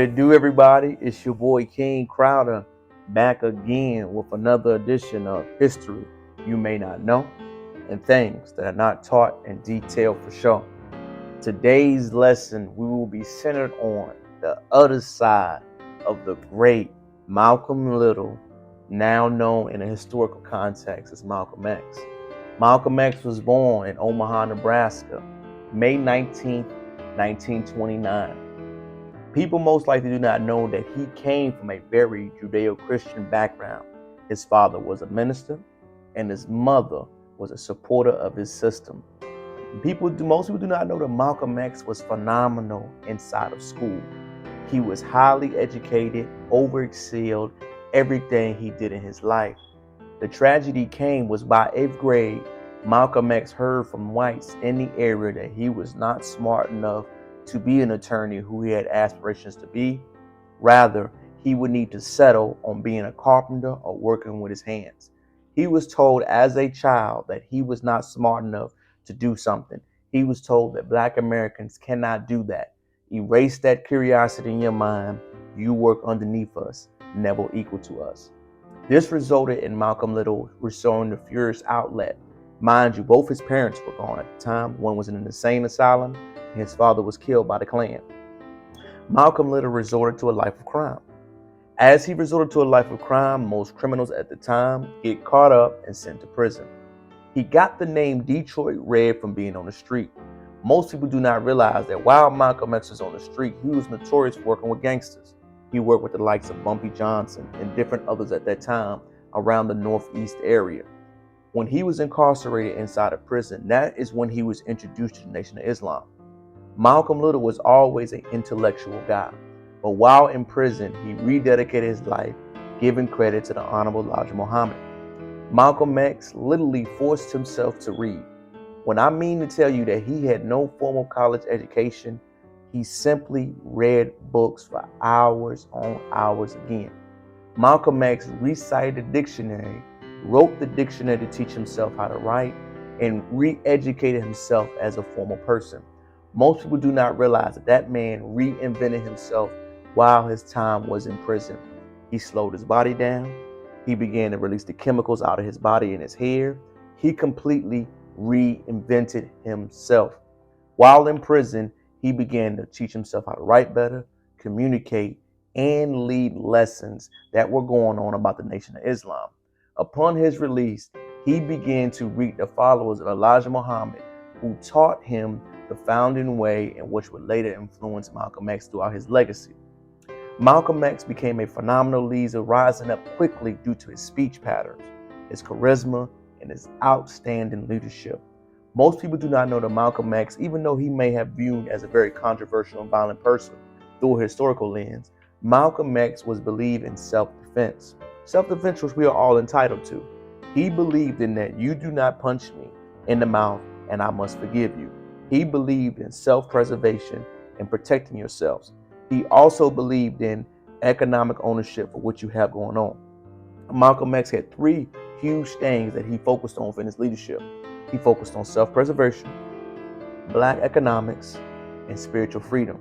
it do, everybody? It's your boy King Crowder back again with another edition of History You May Not Know and Things That Are Not Taught in Detail for Sure. Today's lesson, we will be centered on the other side of the great Malcolm Little, now known in a historical context as Malcolm X. Malcolm X was born in Omaha, Nebraska, May 19th, 1929. People most likely do not know that he came from a very Judeo-Christian background. His father was a minister, and his mother was a supporter of his system. Most people do not know that Malcolm X was phenomenal inside of school. He was highly educated, overexcelled everything he did in his life. The tragedy came was by 8th grade, Malcolm X heard from whites in the area that he was not smart enough to be an attorney who he had aspirations to be. Rather, he would need to settle on being a carpenter or working with his hands. He was told as a child that he was not smart enough to do something. He was told that Black Americans cannot do that. Erase that curiosity in your mind. You work underneath us, never equal to us. This resulted in Malcolm Little restoring the furious outlet. Mind you, both his parents were gone at the time. One was in an insane asylum, and his father was killed by the Klan. Malcolm Little resorted to a life of crime. As he resorted to a life of crime, most criminals at the time get caught up and sent to prison. He got the name Detroit Red from being on the street. Most people do not realize that while Malcolm X was on the street, he was notorious for working with gangsters. He worked with the likes of Bumpy Johnson and different others at that time around the Northeast area. When he was incarcerated inside a prison, that is when he was introduced to the Nation of Islam. Malcolm Little was always an intellectual guy, but while in prison, he rededicated his life, giving credit to the Honorable Elijah Muhammad. Malcolm X literally forced himself to read. When I mean to tell you that he had no formal college education, he simply read books for hours on hours again. Malcolm X recited the dictionary, wrote the dictionary to teach himself how to write, and re-educated himself as a formal person. Most people do not realize that that man reinvented himself while his time was in prison. He slowed his body down. He began to release the chemicals out of his body and his hair. He completely reinvented himself. While in prison, he began to teach himself how to write better, communicate, and lead lessons that were going on about the Nation of Islam. Upon his release, he began to read the followers of Elijah Muhammad, who taught him the founding way in which would later influence Malcolm X throughout his legacy. Malcolm X became a phenomenal leader, rising up quickly due to his speech patterns, his charisma, and his outstanding leadership. Most people do not know that Malcolm X, even though he may have viewed as a very controversial and violent person through a historical lens, Malcolm X was believed in self-defense. Self-defense, which we are all entitled to. He believed in that you do not punch me in the mouth and I must forgive you. He believed in self-preservation and protecting yourselves. He also believed in economic ownership for what you have going on. Malcolm X had three huge things that he focused on for his leadership. He focused on self-preservation, Black economics, and spiritual freedom.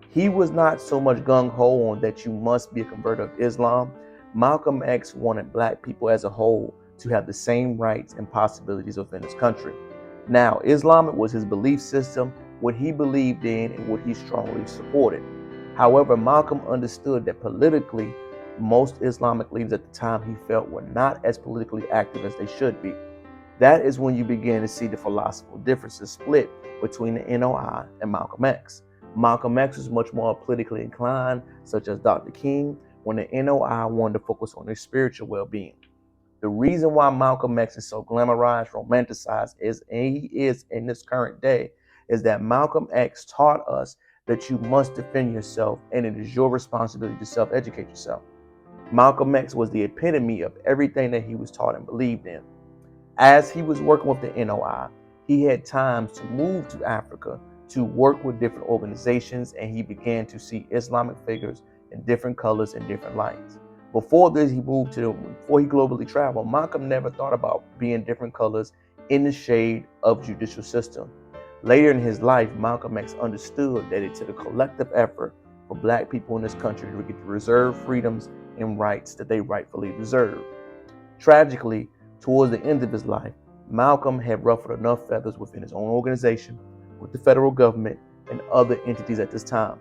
He was not so much gung-ho on that you must be a converter of Islam. Malcolm X wanted Black people as a whole to have the same rights and possibilities within his country. Now, Islam was his belief system, what he believed in, and what he strongly supported. However, Malcolm understood that politically, most Islamic leaders at the time he felt were not as politically active as they should be. That is when you begin to see the philosophical differences split between the NOI and Malcolm X. Malcolm X was much more politically inclined, such as Dr. King, when the NOI wanted to focus on their spiritual well-being. The reason why Malcolm X is so glamorized, romanticized, he is in this current day, is that Malcolm X taught us that you must defend yourself and it is your responsibility to self-educate yourself. Malcolm X was the epitome of everything that he was taught and believed in. As he was working with the NOI, he had times to move to Africa to work with different organizations, and he began to see Islamic figures in different colors and different lights. Before he globally traveled, Malcolm never thought about being different colors in the shade of judicial system. Later in his life, Malcolm X understood that it took a collective effort for black people in this country to get the reserved freedoms and rights that they rightfully deserve. Tragically, towards the end of his life, Malcolm had ruffled enough feathers within his own organization, with the federal government, and other entities at this time.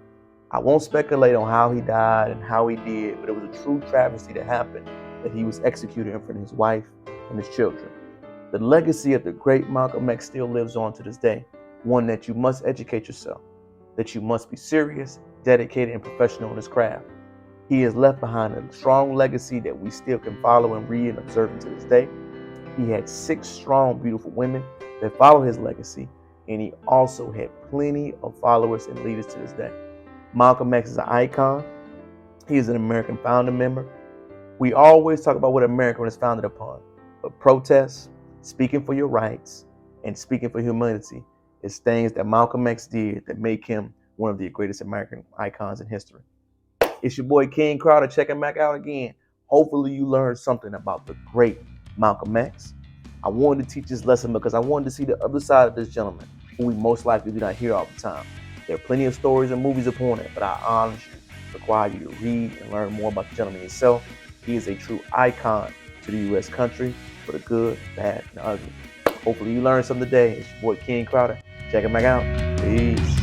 I won't speculate on how he died and how he did, but it was a true travesty that happened, that he was executed in front of his wife and his children. The legacy of the great Malcolm X still lives on to this day, one that you must educate yourself, that you must be serious, dedicated, and professional in his craft. He has left behind a strong legacy that we still can follow and read and observe to this day. He had 6 strong, beautiful women that follow his legacy, and he also had plenty of followers and leaders to this day. Malcolm X is an icon. He is an American founding member. We always talk about what America was founded upon, but protest, speaking for your rights, and speaking for humanity is things that Malcolm X did that make him one of the greatest American icons in history. It's your boy King Crowder checking back out again. Hopefully you learned something about the great Malcolm X. I wanted to teach this lesson because I wanted to see the other side of this gentleman, who we most likely do not hear all the time. There are plenty of stories and movies upon it, but I honestly require you to read and learn more about the gentleman yourself. He is a true icon to the U.S. country for the good, bad, and ugly. Hopefully you learned something today. It's your boy King Crowder. Check him back out. Peace.